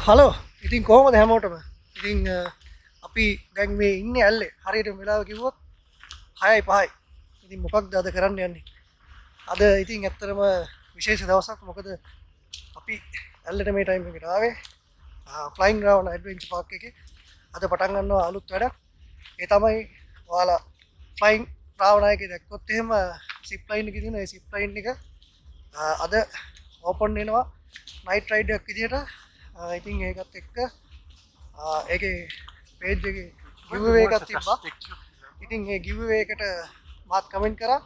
Hello ඉතින් කොහොමද හැමෝටම ඉතින් අපි දැන් මේ ඉන්නේ ඇල්ලේ හරියට වෙලාව කිව්වොත් 6:05 ඉතින් මොකක්ද අද කරන්න යන්නේ අද ඉතින් ඇත්තටම විශේෂ දවසක් මොකද අපි ඇල්ලට මේ ටයිම් එකට ආවේ ෆ්ලයින් ග්‍රවුන්ඩ් ඇඩ්වෙන්චර් පාක් එකේ අද පටන් ගන්නවා අලුත් වැඩක් ඒ තමයි ඔයාලා ෆ්ලයින් ග්‍රවුන්ඩ් එකේ දැක්කොත් එහෙම සිප් ලයින් එකේ තියෙන ඒ සිප් ලයින් එක අද ඕපන් වෙනවා නයිට් රයිඩ් එකක් විදියට ඉතින් ඒකත් එක්ක ඒකේ පේජ් එකේ giveaway එකක් තිබ්බා. ඉතින් ඒ giveaway එකට මාත් කමෙන්ට් කරා.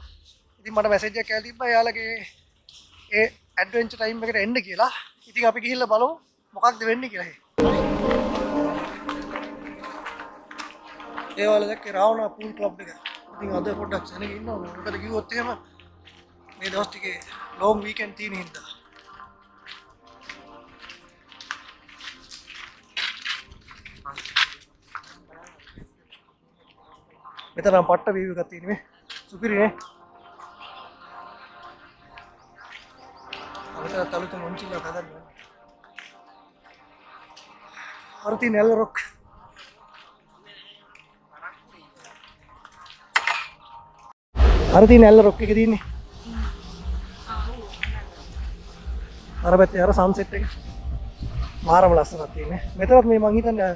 ඉතින් මට මැසේජ් එකක් ඇවිල්ලා තිබ්බා යාළුවගේ ඒ ඇඩ්වෙන්චර් ටයිම් එකට එන්න කියලා. ඉතින් අපි ගිහිල්ලා බලමු මොකක්ද වෙන්නේ කියලා. ඒ වල දැක්කේ රාවණා පූල් ක්ලබ් එක. ඉතින් අද පොඩ්ඩක් සෙනග ඉන්නවා. මොකද කිව්වොත් එහෙම මේ දවස් ටිකේ ලොන් වීකෙන්ඩ් තියෙන හින්දා. මෙතන පට්ට වීව් එකක් තියෙන මේ සුපිරිනේ. අපිට තලුත මොන්චිලා හදන්න. හරති නෙල් රොක්. හරති නෙල් රොක් එක තියෙන්නේ. අර පැත්තේ අර සන්සෙට් එක. මාරම ලස්සනක් තියෙන්නේ. මෙතනත් මේ මං හිතන්නේ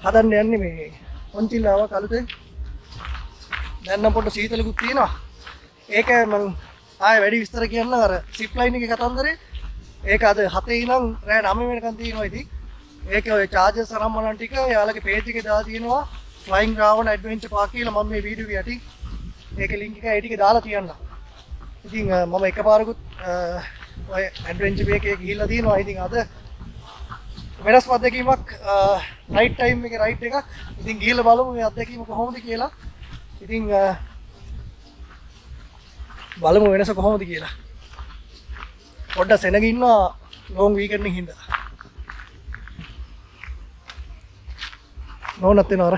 හදන්න යන්නේ මේ මොන්චිලාව කලුතේ. දැන් නම් පොඩ්ඩ සීතලකුත් තියෙනවා. ඒක මම ආයෙ වැඩි විස්තර කියන්න අර සිප් ලයින් එකේ කතන්දරේ. ඒක අද 7 ඉඳන් රෑ 9 වෙනකන් තියෙනවා ඉතින්. ඒකේ ඔය charges අරම්මනන් ටික යාළුවගේ page එකේ දාලා තියෙනවා. Flying Ground Adventure Park කියලා මම මේ වීඩියෝ එකේ යටින් ඒකේ link එක ඒ ටික දාලා තියන්න. ඉතින් මම එකපාරකුත් ඔය adventure park එකේ ගිහිල්ලා තියෙනවා. ඉතින් අද වෙනස් අත්දැකීමක් night time එකේ ride එකක්. ඉතින් ගිහිල්ලා බලමු මේ අත්දැකීම කොහොමද කියලා. ඉතින් බලමු වෙනස කොහොමද කියලා. පොඩ්ඩක් සෙනග ඉන්නවා ලොන් වීකෙන්ඩ් එකකින් හින්දා. නෝනත් එනවා අර.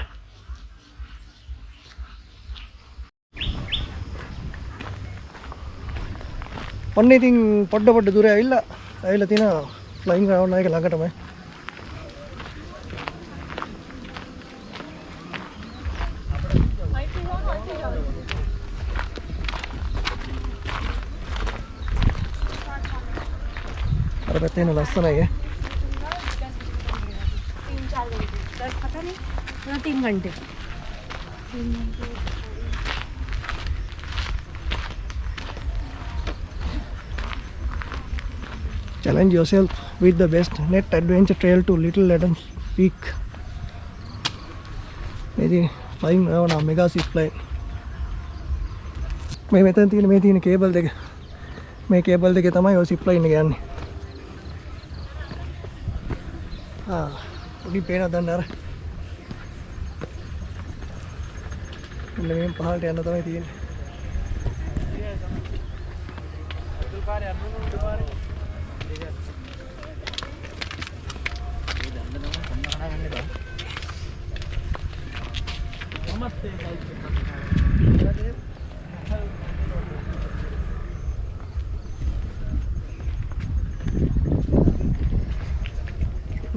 ඔන්න ඉතින් පොඩ්ඩ දුර ඇවිල්ලා තියෙනවා ෆ්ලයින් ග්‍රවුන්ඩ් එක ළඟටම. अरे बच्चे ने लस्सन है 3 घंटे challenge yourself with the best net adventure trail to Little Adams Peak. मेरी flying around mega zip line. मैं මෙතන තියෙන මේ තියෙන කේබල් දෙක මේ කේබල් දෙකේ තමයි ඔය zip line එක යන්නේ. උඩින් පේනවද දැන් අර මෙන්න මේ පහළට යන්න තමයි තියෙන්නේ.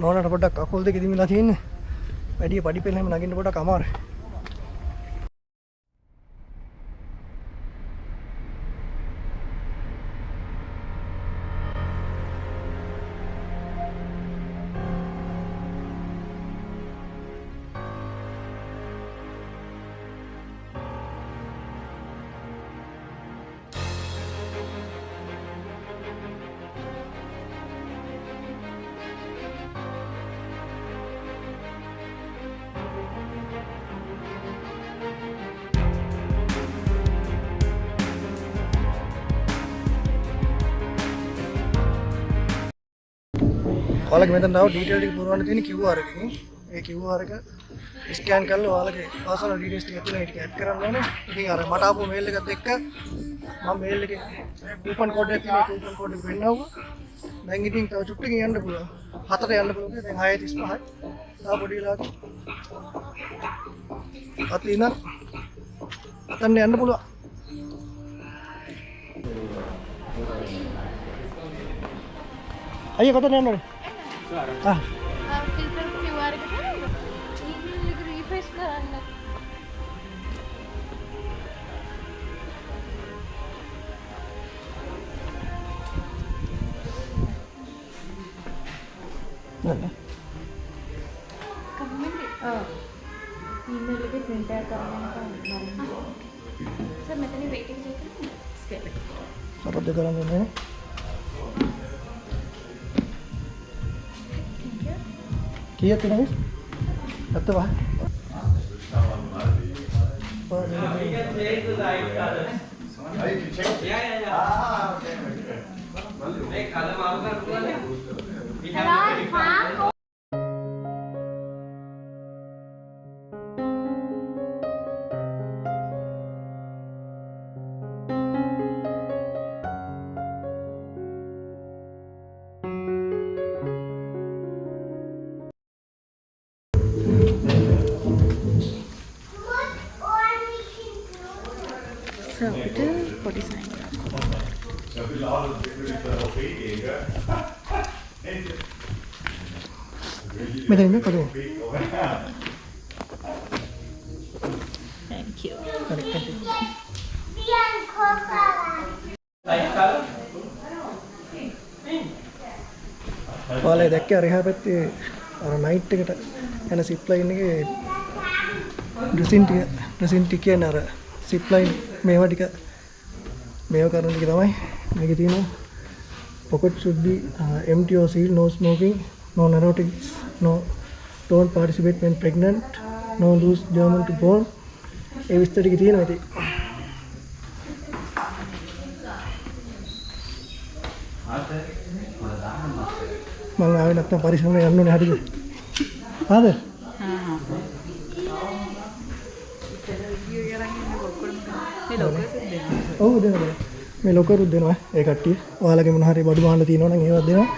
නෝනට පොඩ්ඩක් කකුල් දෙක දිමිලා තියෙන්නේ. වැඩි පඩි පෙළ හැම නගින්න පොඩ්ඩක් අමාරුයි. ඔයාලගේ මෙතන තව ඩීටේල් ටික පුරවන්න තියෙන QR එකකින්. ඒ QR එක ස්කෑන් කරලා ඔයාලගේ පර්සනල් ඩීටේල්ස් ටික තියෙන ඒක ඇඩ් කරන්න ඕනේ. ඉතින් අර මට ආපු මේල් එකත් එක්ක මම මේල් එකේ කූපන් කෝඩ් එක තියෙන කූපන් කෝඩ් එක වෙන්නවුවා. දැන් ඉතින් තව චුට්ටකින් යන්න පුළුවන්. 4ට යන්න පුළුවන්. දැන් 6:35යි. තව පොඩි වෙලාවක අතින අතන්න යන්න පුළුවන්. අයියා කොතන යන්නද? ෆිල්ටර් QR එක කරන්න. ඊමේල් එක රිෆ්‍රෙෂ් කරන්න. නෑ. කම්මෙන්ට් ඊමේල් එකේ print එක කරන්න. සර් මෙතන වේටිං චෙක් කරන්න. ස්කේල් එක. සරද කරන්නේ නෑ. කීයක් වෙනවද? අත වහ. සර් අපිට පොඩි සයින් මෙතන ඉන්න කඩේ. thank you. ඔයාලා දැක්කේ අර එහා පැත්තේ අර නයිට් එකට යන සිප් ලයින් එකේ ඩ්‍රෙසින් ටික කියන්නේ අර සිප් ලයින් මේවා ටික මේවා කරන ටික තමයි මේකේ තියෙනවා. pocket should be empty or sealed, no smoking, no narcotics, no don't participate when pregnant, no loose German to born. ඒ විස්තර ටික තියෙනවා ඉතින්. මම ආවේ නැත්තම් පරිස්සමෙන් යන්න ඕනේ හරිද? ආද? ඔව් දෙනවා. මේ ලොකරුත් දෙනවා ඒ කට්ටිය. ඔයාලගේ මොන හරි බඩු බහන්න තියෙනවා නම් ඒවත් දෙනවා.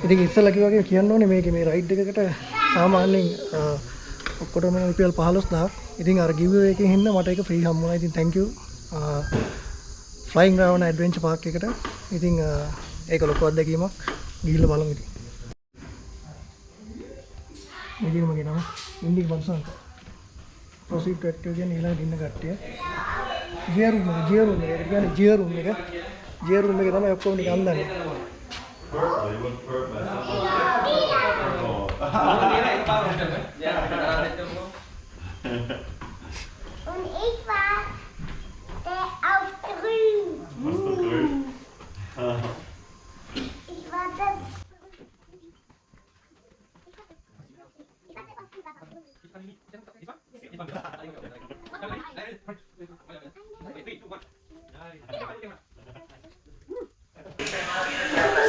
ඉතින් ඉස්සෙල්ලා කිව්වා වගේ කියන්න ඕනේ මේකේ මේ රයිඩ් එකකට සාමාන්‍යයෙන් ඔක්කොටම රුපියල් 15000. ඉතින් අර ගිව් එකකින් හින්දා මට ඒක ෆ්‍රී හම්බුණා. ඉතින් thank you. Flying Ravana Adventure Park එකට. ඉතින් ඒක ලොකු අත්දැකීමක්. ගිහිල්ලා බලමු ඉතින්. මේකේ මගේ නම ඉන්දික බන්සන්ක. proceed to active කියන ඊළඟට ඉන්න කට්ටිය. ජියර් රූම් එක කියන්නේ ජියර් රූම් එක. ජියර් රූම් එකේ තමයි ඔක්කොම නිකන් අඳන්නේ. Und ich war der auf grün. Ich war das.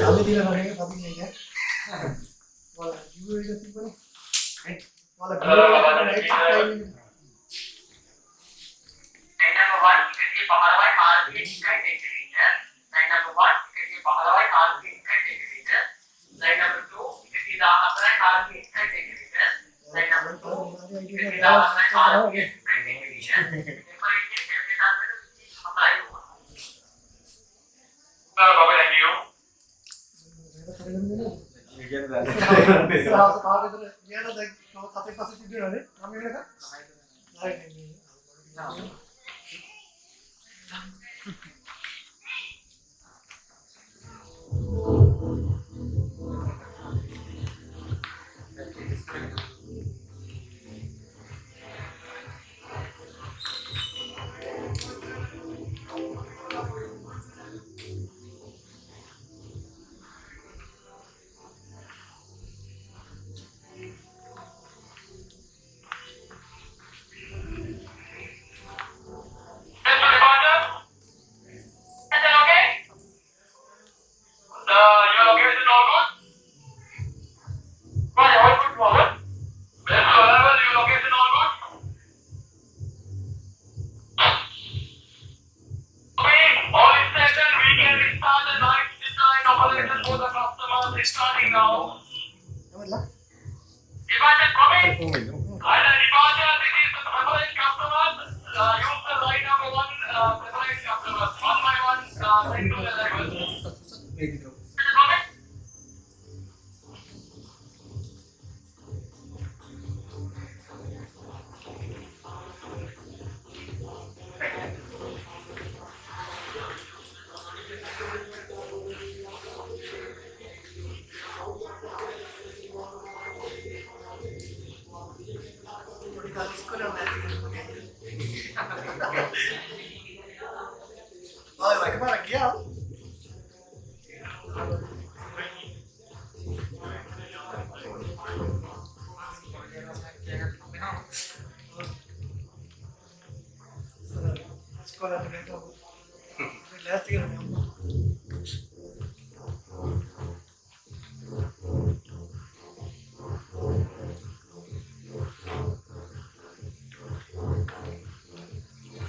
සල්ලි දීලා වගේ පදින්නේ නැහැ. ඔයාලා ජීව එක තිබ්බනේ. ඔයාලා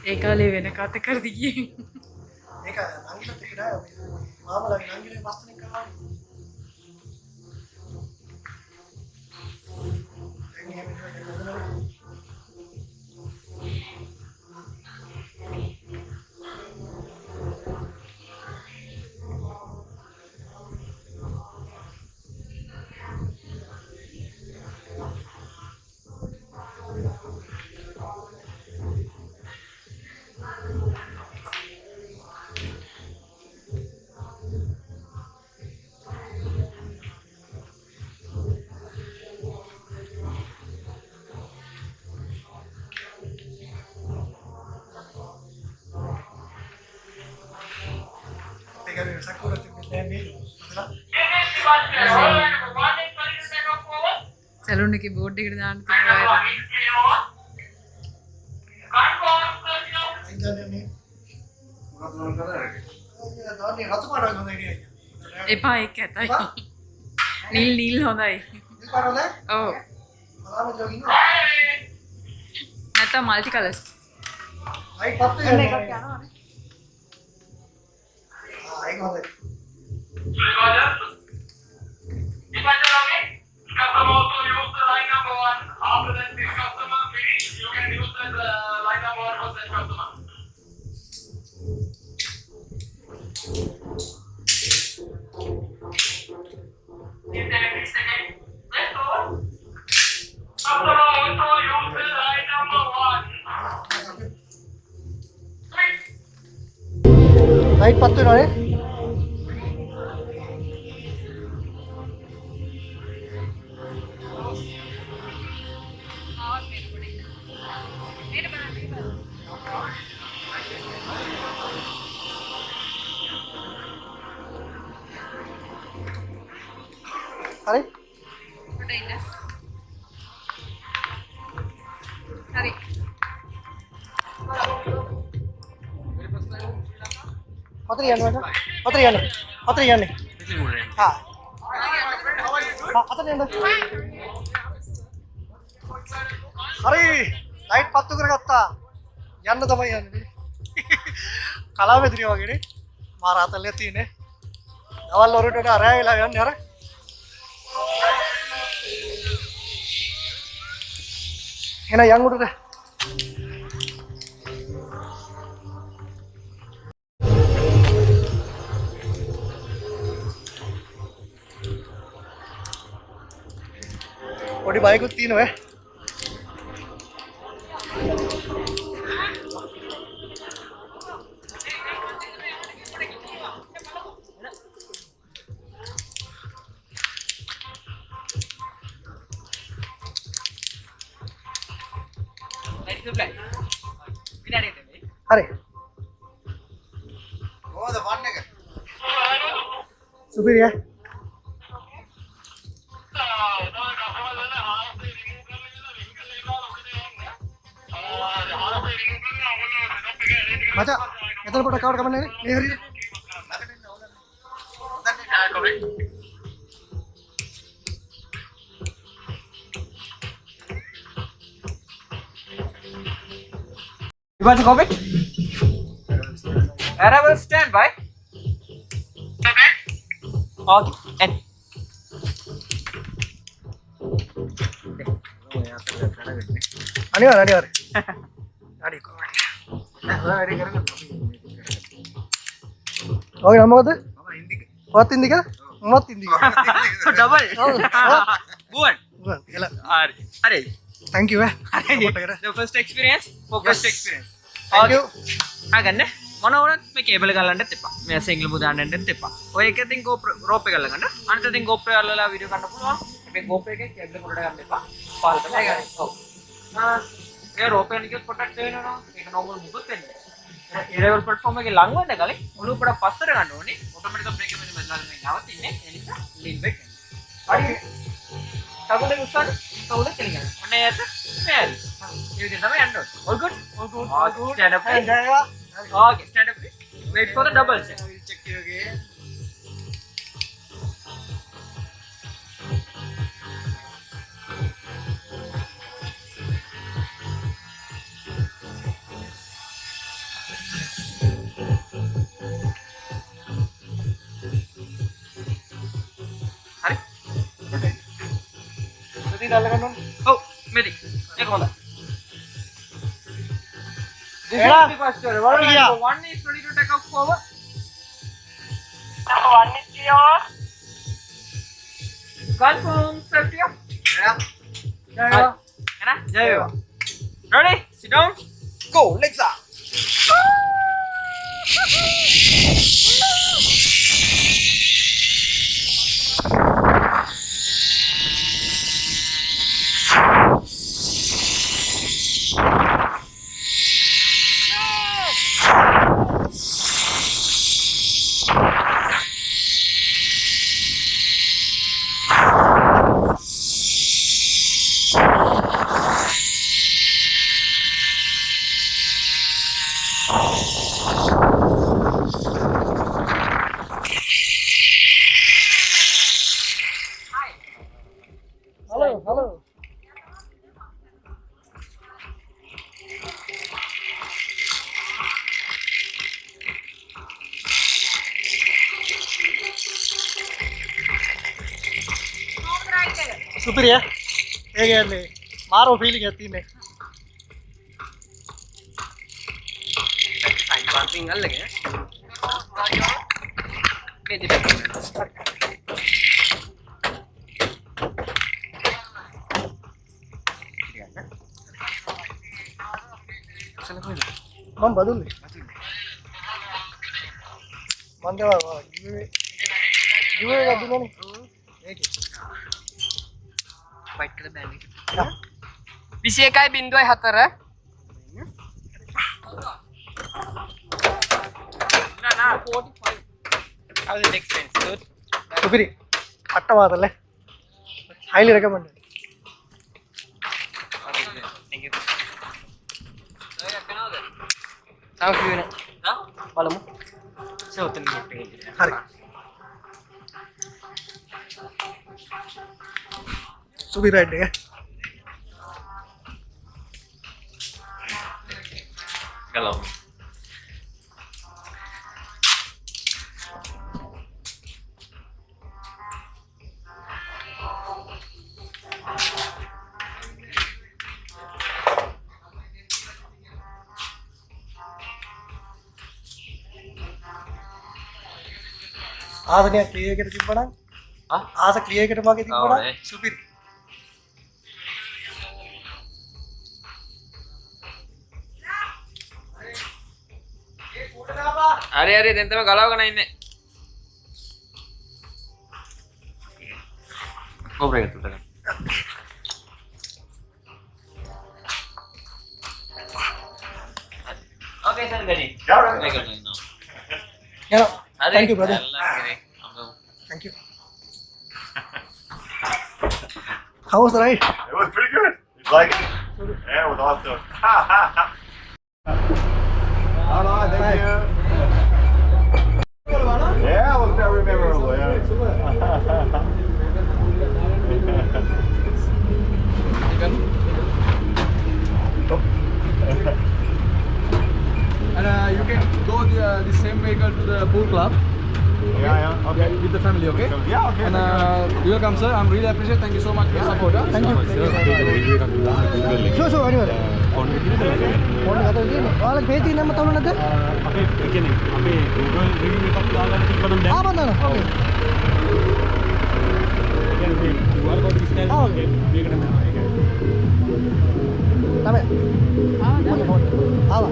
ඒ කාලේ වෙන කත කරදි ගියේ. ඒක නංගිලත් එක්ක නෑ මාමලාගේ නංගිලේ පස්තනෙක් කරනවා. සැලුන් එකේ බෝඩ් එකට දාන්න තිබ්බා. එපා ඒක ඇතයි. නිල් හොඳයි. ඔව්. නැත්නම් multi colours. Customer also use the line number one. After that, this customer finish, you can use that line number one for that customer. Let's go. Customer also use the line number one. Light පත් වෙනවනේ. හරි හරි. පතර යන්න මචං. පතර යන්න. පතර යන්න. හා. අතට යන්න. හරි. ලයිට් පත්තු කරගත්තා. යන්න තමයි යන්නේ. කලාවෙදිරිය වගේනේ. මාර අතල්ලේ තියෙන්නේ. දවල් වරුට වඩා රැය වෙලා යන්නේ අර. එන යන් උඩට. පොඩි බයිකුත් තියෙනවා ඈ. හරි. කොහොමද ෆන් එක? සුපිරිය. මචං එතන පොඩක් කවර කමන්නේ නේ? මේ හරියට. You want to go back? Arrival standby. Okay. And. අනිවාර්ය. හරි කොහොමද? ඔය නම මොකද? ඔයත් ඉන්දික? මමත් ඉන්දික. Double. Good. එල. Hurry. Thank you. The first experience. First experience. Thank you. ගන්න මොන වුණත් මේ කේබල් ගලන්න එපා. මේ සිංගල් මුදාන්න එපා. ඔය එක ඉතින් රෝප් එක ගලගන්න. අනිත් ඉතින් GoPro වලලා වීඩියෝ ගන්න පුළුවන්. මේ GoPro එකේ කේබල් උඩට ගන්න එපා. පාල් තමයි ගන්න. ඔව්. ඒ රෝප් එකේ ප්‍රොටෙක්ට් වෙනවා. ඒක normal මුකුත් වෙන්නේ. ඒ level platform එකේ ලඟ වෙන්න කලින් ඔළුව පොඩක් පස්සට ගන්න ඕනේ. ඔටෝමැටික් බ්‍රේක් එක මෙන්න මෙතන මේ නවතින්නේ. ඒ නිසා lean back. හරි. කකුලේ උස්සන්න. කකුලේ කෙලින්න. ඔන්න ඒත් මේ හරි. You can come and all good? All good. Stand up, please. Okay, stand up, please. Wait for the double check. We'll check you again. තියලා අල්ල ගන්න ඕනේ. ඔව් මෙලි. ඒක හොඳයි. This Yeah. is the first order. One Yeah. is ready to take off over. Number 1 is yours. Confirm safety up. Yeah. Anna, Jaya. Ready? Sit down. Go. Legs up. Hello. සුපිරිය. ඒ කියන්නේ මාරෝ feeling එකක් තියෙන්නේ. Sign passing අල්ලගෙන. මේ දෙපැත්ත. මම බදුල්ලේ. මම දවා giveaway එකක් දුන්නානේ. ඒකේ. ෆයිට් කරලා බෑන් එක. 21.4 Nah, 45. How is it expense? Good. සුපිරි. අට්ටවාතල්ලේ. highly recommended. Thank you. Thank you. Nah, බලමු. සෝතන් ගිහින් හරි. සුපිරි රයිඩ් එක. ගලව. ආසනයක් ක්ලියර් එකට තිබ්බනම් ආස ක්ලියර් එකට මගේ තිබ්බනම් නේ. සුපිරි. හරි හරි දැන් තමයි ගලවගෙන ඉන්නේ. කොබ්‍රේක තුඩ. Okay, sir, ready. Yeah, right. Make it right now. යනවා. හරි. Thank you brother. අල්ලගෙන. Thank you. How was the ride? It was pretty good. You like it? Yeah, it was awesome. Alright, thank you. Yeah, it was very memorable. Yeah. And you can go the same vehicle to the pool club Yeah. Okay. with the family, okay? Yeah, okay. And you welcome, sir. I'm really appreciate. Thank you so much for your support. Huh? Thank you. Sure, අනිවාර්යයෙන්. Phone එක අතේ තියෙනවා. ඔයාලගේ page එක නම තවල නැද්ද? අපේ කියන්නේ අපේ Google review එකක් දාගන්න තිබ්බනම් දැන් ආ බඳන. ඕකේ. කියන්නේ මේ QR code ස්කෑන් ආ, එකේ මේකට මම ඒක තමයි. ආවා.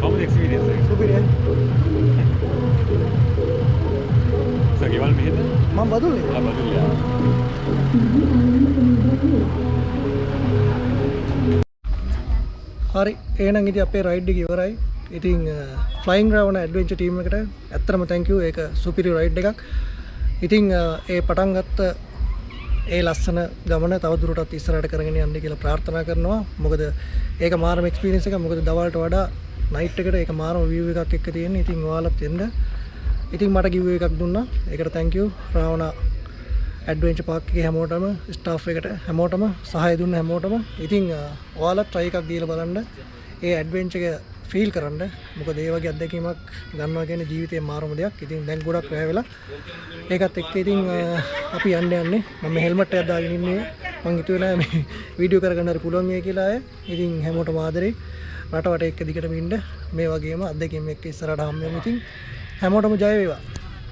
කොහොමද එක්ස්පීරියන්ස් එක? සුපිරිය. සගේවල් මෙහෙද? මම බදුල්ලේ. ආ බදුල්ලා. හරි එහෙනම් ඉතින් අපේ රයිඩ් එක ඉවරයි. ඉතින් ෆ්ලයිං රවුන්ඩ් ඇඩ්වෙන්චර් ටීම් එකට ඇත්තටම thank you. ඒක සුපිරි රයිඩ් එකක්. ඉතින් ඒ පටන් ගත්ත ඒ ලස්සන ගමන තවදුරටත් ඉස්සරහට කරගෙන යන්න කියලා ප්‍රාර්ථනා කරනවා. මොකද ඒක මාරම එක්ස්පීරියන්ස් එකක්. මොකද දවල්ට වඩා නයිට් එකට ඒක මාරම view එකක් එක්ක තියෙන. ඉතින් ඔයාලත් එන්න. ඉතින් මට giveaway එකක් දුන්නා. ඒකට thank you. Ravana adventure Park එකේ හැමෝටම ස්ටාෆ් එකට හැමෝටම සහාය දුන්න හැමෝටම. ඉතින් ඔයාලා try එකක් දීලා බලන්න. ඒ ඇඩ්වෙන්චර් එක ෆීල් කරන්න. මොකද ඒ වගේ අත්දැකීමක් ගන්නවා කියන්නේ ජීවිතේ මාරම දෙයක්. ඉතින් දැන් ගොඩක් වැය වෙලා ඒකත් එක්ක ඉතින් අපි යන්නේ මම හෙල්මට් එකක් දාගෙන ඉන්නේ. මං හිතුවේ නෑ මේ වීඩියෝ කරගන්න හරි පුළුවන් වෙයි කියලා අය. ඉතින් හැමෝටම ආදරේ රට වට එක්ක දිගටම ඉන්න මේ වගේම අත්දැකීම් එක්ක ඉස්සරහට හම්බ වෙමු. ඉතින් හැමෝටම ජය වේවා.